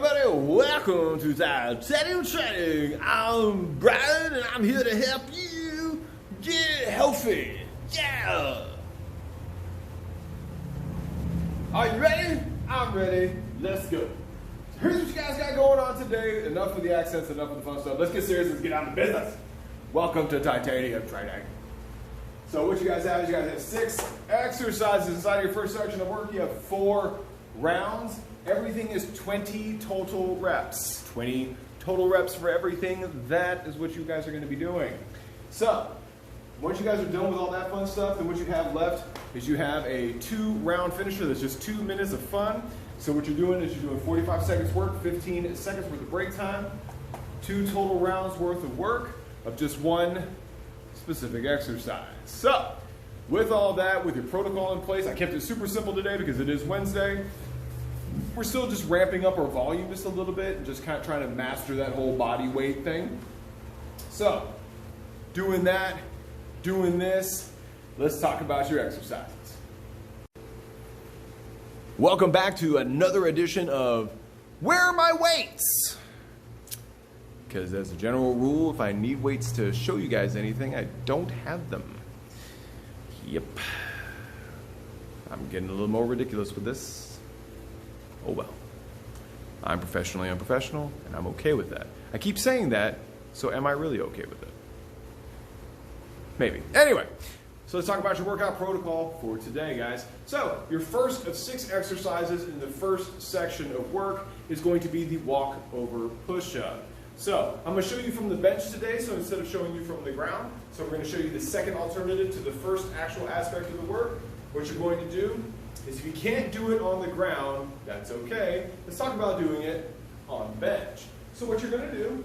everybody, welcome to Titanium Training. I'm Brian and I'm here to help you get healthy. Yeah! Are you ready? I'm ready. Let's go. So here's what you guys got going on today. Enough of the accents, enough of the fun stuff. Let's get serious, let's get down to business. Welcome to Titanium Training. So what you guys have is you guys have 6 exercises inside of your first section of work. You have 4 rounds. Everything is 20 total reps. 20 total reps for everything. That is what you guys are going to be doing. So, once you guys are done with all that fun stuff, then what you have left is you have a 2-round finisher that's just 2 minutes of fun. So what you're doing is you're doing 45 seconds work, 15 seconds worth of break time, 2 total rounds worth of work of just 1 specific exercise. So, with all that, with your protocol in place, I kept it super simple today because it is Wednesday. We're still just ramping up our volume just a little bit and just kind of trying to master that whole body weight thing. So, doing that, doing this, let's talk about your exercises. Welcome back to another edition of Where Are My Weights? Because as a general rule, if I need weights to show you guys anything, I don't have them. Yep. I'm getting a little more ridiculous with this. Oh well. I'm professionally unprofessional, and I'm okay with that. I keep saying that, so am I really okay with it? Maybe. Anyway, so let's talk about your workout protocol for today, guys. So, your first of 6 exercises in the first section of work is going to be the walk over push-up. So, I'm going to show you from the bench today, so instead of showing you from the ground, so we're going to show you the second alternative to the first actual aspect of the work. What you're going to do is if you can't do it on the ground, that's okay. Let's talk about doing it on the bench. So what you're going to do,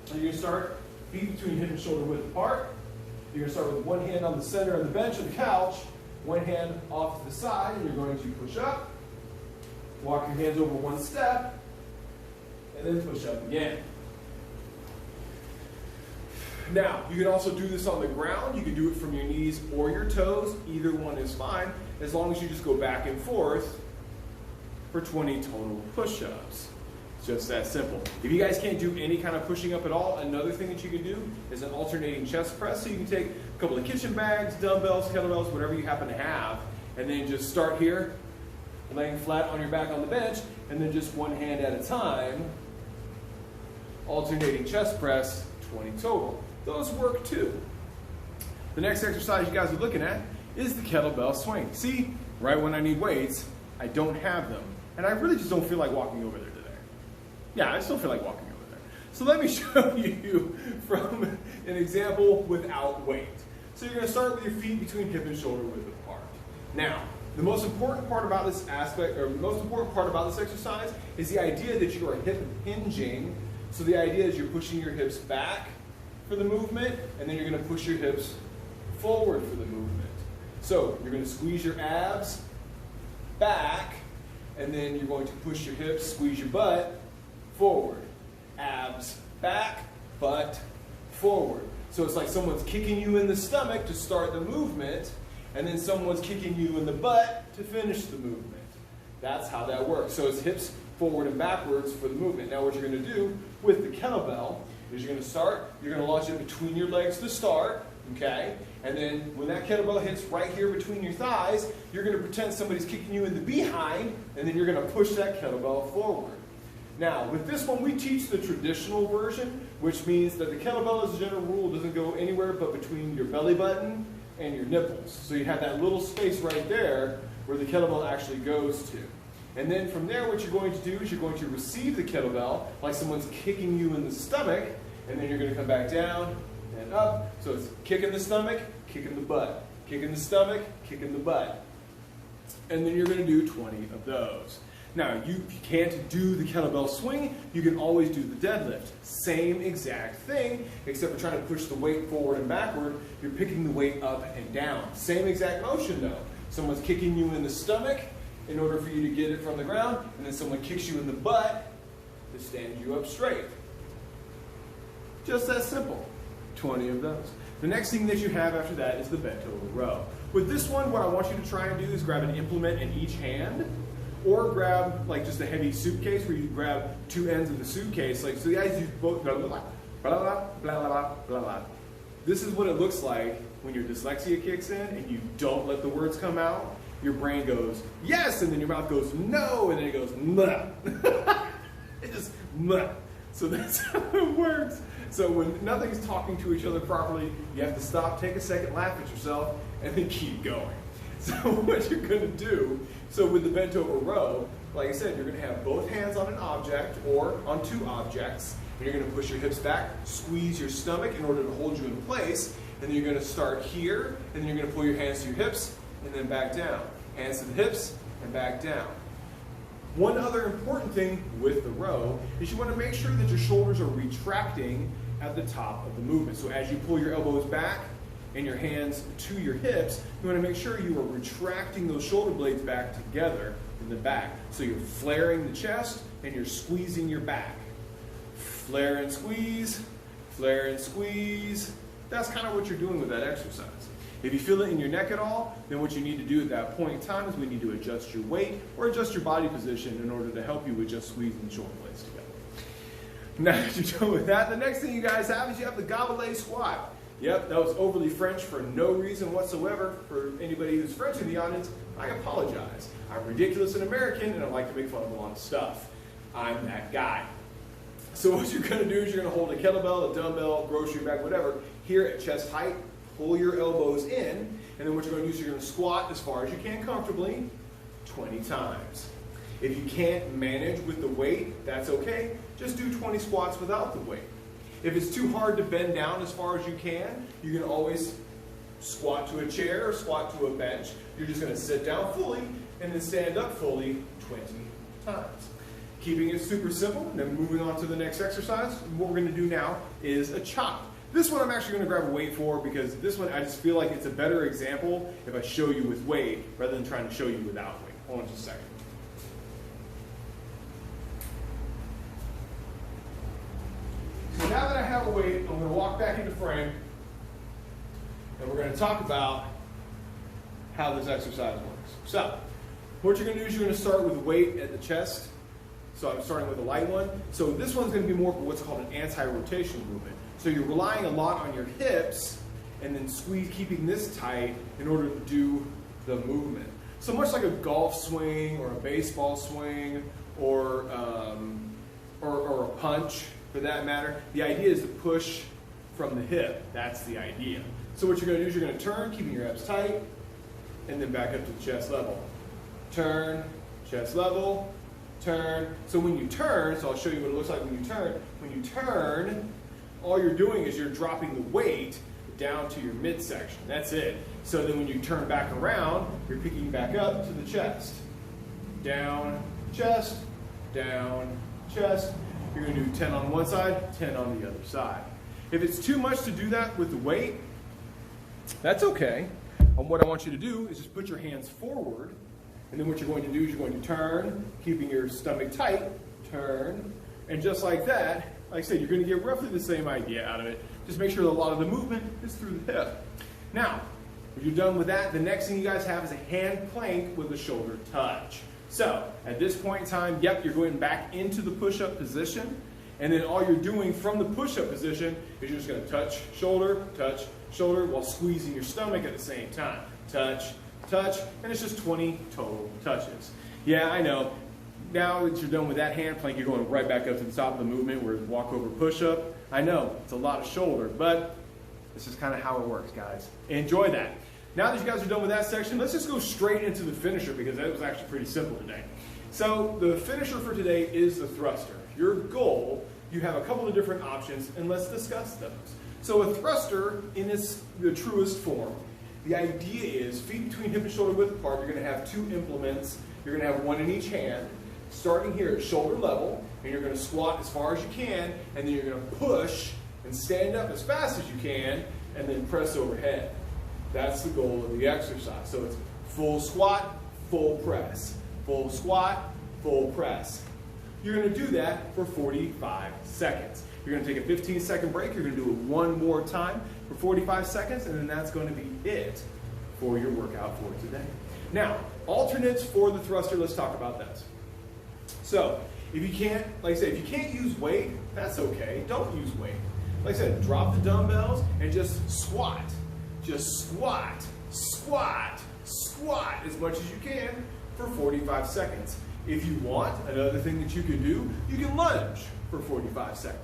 you're going to start feet between hip and shoulder width apart. You're going to start with one hand on the center of the bench or the couch, one hand off to the side, and you're going to push up. Walk your hands over one step, and then push up again. Now, you can also do this on the ground. You can do it from your knees or your toes. Either one is fine, as long as you just go back and forth for 20 total push-ups. It's just that simple. If you guys can't do any kind of pushing up at all, another thing that you can do is an alternating chest press. So you can take a couple of kitchen bags, dumbbells, kettlebells, whatever you happen to have, and then just start here, laying flat on your back on the bench, and then just one hand at a time, alternating chest press, 20 total. Those work too. The next exercise you guys are looking at is the kettlebell swing. See, right when I need weights, I don't have them. And I really just don't feel like walking over there today. Yeah, I just don't feel like walking over there. So let me show you from an example without weight. So you're going to start with your feet between hip and shoulder width apart. Now, the most important part about this aspect, or the most important part about this exercise is the idea that you are hip hinging. So the idea is you're pushing your hips back for the movement, and then you're going to push your hips forward for the movement. So you're going to squeeze your abs back, and then you're going to push your hips, squeeze your butt forward. Abs back, butt forward. So it's like someone's kicking you in the stomach to start the movement, and then someone's kicking you in the butt to finish the movement. That's how that works. So it's hips forward and backwards for the movement. Now what you're going to do with the kettlebell is you're going to start, you're going to launch it between your legs to start, okay? And then when that kettlebell hits right here between your thighs, you're going to pretend somebody's kicking you in the behind, and then you're going to push that kettlebell forward. Now, with this one, we teach the traditional version, which means that the kettlebell, as a general rule, doesn't go anywhere but between your belly button and your nipples. So you have that little space right there where the kettlebell actually goes to. And then from there, what you're going to do is you're going to receive the kettlebell like someone's kicking you in the stomach, and then you're going to come back down and up. So it's kick in the stomach, kick in the butt, kick in the stomach, kick in the butt. And then you're going to do 20 of those. Now, if you can't do the kettlebell swing, you can always do the deadlift. Same exact thing, except for trying to push the weight forward and backward, you're picking the weight up and down. Same exact motion though. Someone's kicking you in the stomach in order for you to get it from the ground, and then someone kicks you in the butt to stand you up straight. Just that simple. 20 of those. The next thing that you have after that is the bent over row. With this one, what I want you to try and do is grab an implement in each hand. or grab like just a heavy suitcase where you grab two ends of the suitcase. Like, so the guys use both, blah, blah, blah, blah, blah, blah, blah, blah, blah. This is what it looks like when your dyslexia kicks in and you don't let the words come out. Your brain goes, yes, and then your mouth goes, no, and then it goes, meh. It just, meh. So that's how it works. So when nothing's talking to each other properly, you have to stop, take a second, laugh at yourself, and then keep going. So what you're going to do, so with the bent over row, like I said, you're going to have both hands on an object or on two objects, and you're going to push your hips back, squeeze your stomach in order to hold you in place, and then you're going to start here, and then you're going to pull your hands to your hips, and then back down. Hands to the hips, and back down. One other important thing with the row is you want to make sure that your shoulders are retracting at the top of the movement. So as you pull your elbows back and your hands to your hips, you want to make sure you are retracting those shoulder blades back together in the back. So you're flaring the chest and you're squeezing your back. Flare and squeeze, flare and squeeze. That's kind of what you're doing with that exercise. If you feel it in your neck at all, then what you need to do at that point in time is we need to adjust your weight or adjust your body position in order to help you with just squeezing the shoulder blades together. Now that you're done with that, the next thing you guys have is you have the Goblet Squat. Yep, that was overly French for no reason whatsoever. For anybody who's French in the audience, I apologize. I'm ridiculous and American, and I like to make fun of a lot of stuff. I'm that guy. So what you're going to do is you're going to hold a kettlebell, a dumbbell, grocery bag, whatever, here at chest height. Pull your elbows in, and then what you're going to do is you're going to squat as far as you can comfortably 20 times. If you can't manage with the weight, that's okay. Just do 20 squats without the weight. If it's too hard to bend down as far as you can always squat to a chair or squat to a bench. You're just going to sit down fully and then stand up fully 20 times. Keeping it super simple, and then moving on to the next exercise. What we're going to do now is a chop. This one I'm actually going to grab a weight for because this one I just feel like it's a better example if I show you with weight rather than trying to show you without weight. Hold on just a second. So now that I have a weight, I'm going to walk back into frame and we're going to talk about how this exercise works. So what you're going to do is you're going to start with weight at the chest. So I'm starting with a light one. So this one's going to be more for what's called an anti-rotation movement. So you're relying a lot on your hips and then keeping this tight in order to do the movement. So much like a golf swing or a baseball swing or a punch for that matter, the idea is to push from the hip. That's the idea. So what you're going to do is you're going to turn, keeping your abs tight, and then back up to the chest level. Turn, chest level, turn. So when you turn, so I'll show you what it looks like when you turn. When you turn, all you're doing is you're dropping the weight down to your midsection. That's it. So then when you turn back around, you're picking back up to the chest. Down, chest, down, chest. You're going to do 10 on one side, 10 on the other side. If it's too much to do that with the weight, that's okay. And what I want you to do is just put your hands forward, and then what you're going to do is you're going to turn, keeping your stomach tight, turn, and just like that, like I said, you're going to get roughly the same idea out of it. Just make sure that a lot of the movement is through the hip. Now, if you're done with that, the next thing you guys have is a hand plank with a shoulder touch. So, at this point in time, yep, you're going back into the push-up position. And then all you're doing from the push-up position is you're just going to touch, shoulder, while squeezing your stomach at the same time. Touch, touch, and it's just 20 total touches. Yeah, I know. Now that you're done with that hand plank, you're going right back up to the top of the movement where it's walk over push-up. I know, it's a lot of shoulder, but this is kind of how it works, guys. Enjoy that. Now that you guys are done with that section, let's just go straight into the finisher because that was actually pretty simple today. So the finisher for today is the thruster. Your goal, you have a couple of different options, and let's discuss those. So a thruster, in the truest form, the idea is feet between hip and shoulder width apart. You're going to have two implements. You're going to have one in each hand. Starting here at shoulder level, and you're going to squat as far as you can, and then you're going to push and stand up as fast as you can, and then press overhead. That's the goal of the exercise. So it's full squat, full press. Full squat, full press. You're going to do that for 45 seconds. You're going to take a 15-second break. You're going to do it one more time for 45 seconds, and then that's going to be it for your workout for today. Now, alternates for the thruster, let's talk about this. So, if you can't, like I said, if you can't use weight, that's okay. Don't use weight. Like I said, drop the dumbbells and just squat. Just squat, squat, squat as much as you can for 45 seconds. If you want, another thing that you can do, you can lunge for 45 seconds.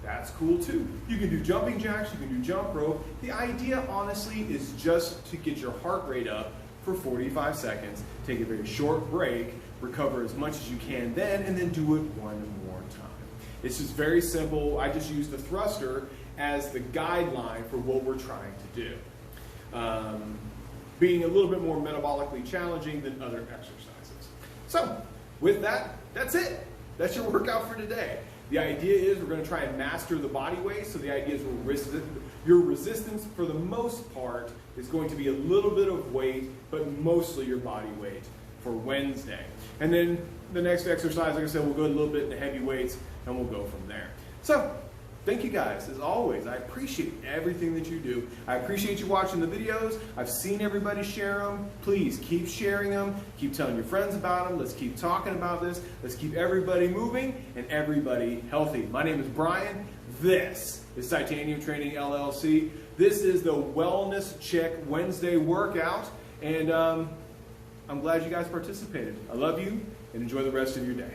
That's cool too. You can do jumping jacks, you can do jump rope. The idea, honestly, is just to get your heart rate up for 45 seconds, take a very short break, recover as much as you can then, and then do it one more time. It's just very simple. I just use the thruster as the guideline for what we're trying to do. Being a little bit more metabolically challenging than other exercises. So, with that, that's it. That's your workout for today. The idea is we're going to try and master the body weight, so the idea is your resistance for the most part is going to be a little bit of weight, but mostly your body weight for Wednesday. And then the next exercise, like I said, we'll go a little bit into heavy weights and we'll go from there. So, thank you guys, as always. I appreciate everything that you do. I appreciate you watching the videos. I've seen everybody share them. Please keep sharing them. Keep telling your friends about them. Let's keep talking about this. Let's keep everybody moving and everybody healthy. My name is Brian. This is Titanium Training LLC. This is the Wellness Check Wednesday workout. And I'm glad you guys participated. I love you and enjoy the rest of your day.